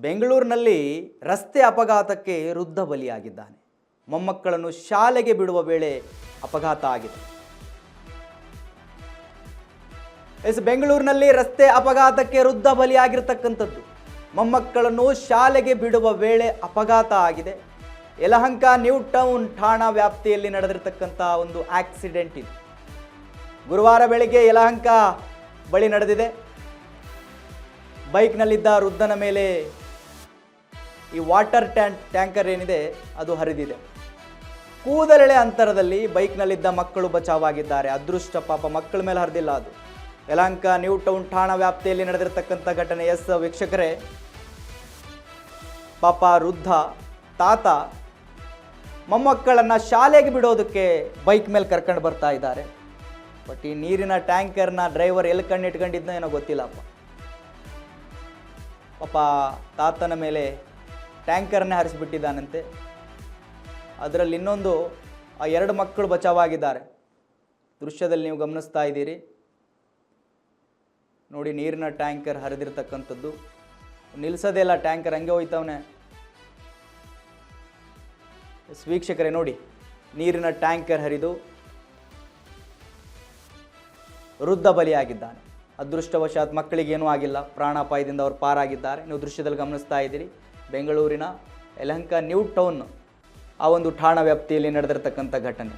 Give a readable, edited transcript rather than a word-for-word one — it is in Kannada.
ಬೆಂಗಳೂರಿನಲ್ಲಿ ರಸ್ತೆ ಅಪಘಾತಕ್ಕೆ ವೃದ್ಧ ಬಲಿಯಾಗಿದ್ದಾನೆ. ಮೊಮ್ಮಕ್ಕಳನ್ನು ಶಾಲೆಗೆ ಬಿಡುವ ವೇಳೆ ಅಪಘಾತ ಆಗಿದೆ. ಬೆಂಗಳೂರಿನಲ್ಲಿ ರಸ್ತೆ ಅಪಘಾತಕ್ಕೆ ವೃದ್ಧ ಬಲಿಯಾಗಿರ್ತಕ್ಕಂಥದ್ದು. ಮೊಮ್ಮಕ್ಕಳನ್ನು ಶಾಲೆಗೆ ಬಿಡುವ ವೇಳೆ ಅಪಘಾತ ಆಗಿದೆ. ಯಲಹಂಕ ನ್ಯೂ ಟೌನ್ ಠಾಣಾ ವ್ಯಾಪ್ತಿಯಲ್ಲಿ ನಡೆದಿರತಕ್ಕಂಥ ಒಂದು ಆಕ್ಸಿಡೆಂಟ್ ಇದು. ಗುರುವಾರ ಬೆಳಗ್ಗೆ ಯಲಹಂಕ ಬಳಿ ನಡೆದಿದೆ. ಬೈಕ್ನಲ್ಲಿದ್ದ ವೃದ್ಧನ ಮೇಲೆ ಈ ವಾಟರ್ ಟ್ಯಾಂಕರ್ ಏನಿದೆ ಅದು ಹರಿದಿದೆ. ಕೂದಲೆಳೆ ಅಂತರದಲ್ಲಿ ಬೈಕ್ನಲ್ಲಿದ್ದ ಮಕ್ಕಳು ಬಚಾವಾಗಿದ್ದಾರೆ. ಅದೃಷ್ಟ, ಪಾಪ ಮಕ್ಕಳ ಮೇಲೆ ಹರಿದಿಲ್ಲ. ಅದು ಯಲಹಂಕ ನ್ಯೂ ಟೌನ್ ಠಾಣಾ ವ್ಯಾಪ್ತಿಯಲ್ಲಿ ನಡೆದಿರತಕ್ಕಂಥ ಘಟನೆ. ವೀಕ್ಷಕರೇ, ಪಾಪ ವೃದ್ಧ ತಾತ ಮೊಮ್ಮಕ್ಕಳನ್ನು ಶಾಲೆಗೆ ಬಿಡೋದಕ್ಕೆ ಬೈಕ್ ಮೇಲೆ ಕರ್ಕೊಂಡು ಬರ್ತಾ ಇದ್ದಾರೆ. ಬಟ್ ಈ ನೀರಿನ ಟ್ಯಾಂಕರ್ನ ಡ್ರೈವರ್ ಎಲ್ಲಿ ಕಣ್ಣಿಟ್ಕೊಂಡಿದ್ನೋ ಏನೋ ಗೊತ್ತಿಲ್ಲಪ್ಪ. ಪಾಪ ತಾತನ ಮೇಲೆ ಟ್ಯಾಂಕರ್ನೇ ಹರಿಸಿಬಿಟ್ಟಿದ್ದಾನಂತೆ. ಅದರಲ್ಲಿ ಇನ್ನೊಂದು ಆ 2 ಮಕ್ಕಳು ಬಚಾವಾಗಿದ್ದಾರೆ. ದೃಶ್ಯದಲ್ಲಿ ನೀವು ಗಮನಿಸ್ತಾ ಇದ್ದೀರಿ ನೋಡಿ. ನೀರಿನ ಟ್ಯಾಂಕರ್ ಹರಿದಿರ್ತಕ್ಕಂಥದ್ದು ನಿಲ್ಲಿಸೋದೇ ಇಲ್ಲ, ಟ್ಯಾಂಕರ್ ಹಂಗೆ ಹೋಯ್ತವನೆ. ವೀಕ್ಷಕರೇ ನೋಡಿ, ನೀರಿನ ಟ್ಯಾಂಕರ್ ಹರಿದು ವೃದ್ಧ ಬಲಿಯಾಗಿದ್ದಾನೆ. ಅದೃಷ್ಟವಶಾತ್ ಮಕ್ಕಳಿಗೇನೂ ಆಗಿಲ್ಲ, ಪ್ರಾಣಾಪಾಯದಿಂದ ಅವರು ಪಾರಾಗಿದ್ದಾರೆ. ನೀವು ದೃಶ್ಯದಲ್ಲಿ ಗಮನಿಸ್ತಾ ಇದ್ದೀರಿ. ಬೆಂಗಳೂರಿನ ಯಲಹಂಕ ನ್ಯೂ ಟೌನ್ ಆ ಒಂದು ಠಾಣಾ ವ್ಯಾಪ್ತಿಯಲ್ಲಿ ನಡೆದಿರತಕ್ಕಂಥ ಘಟನೆ.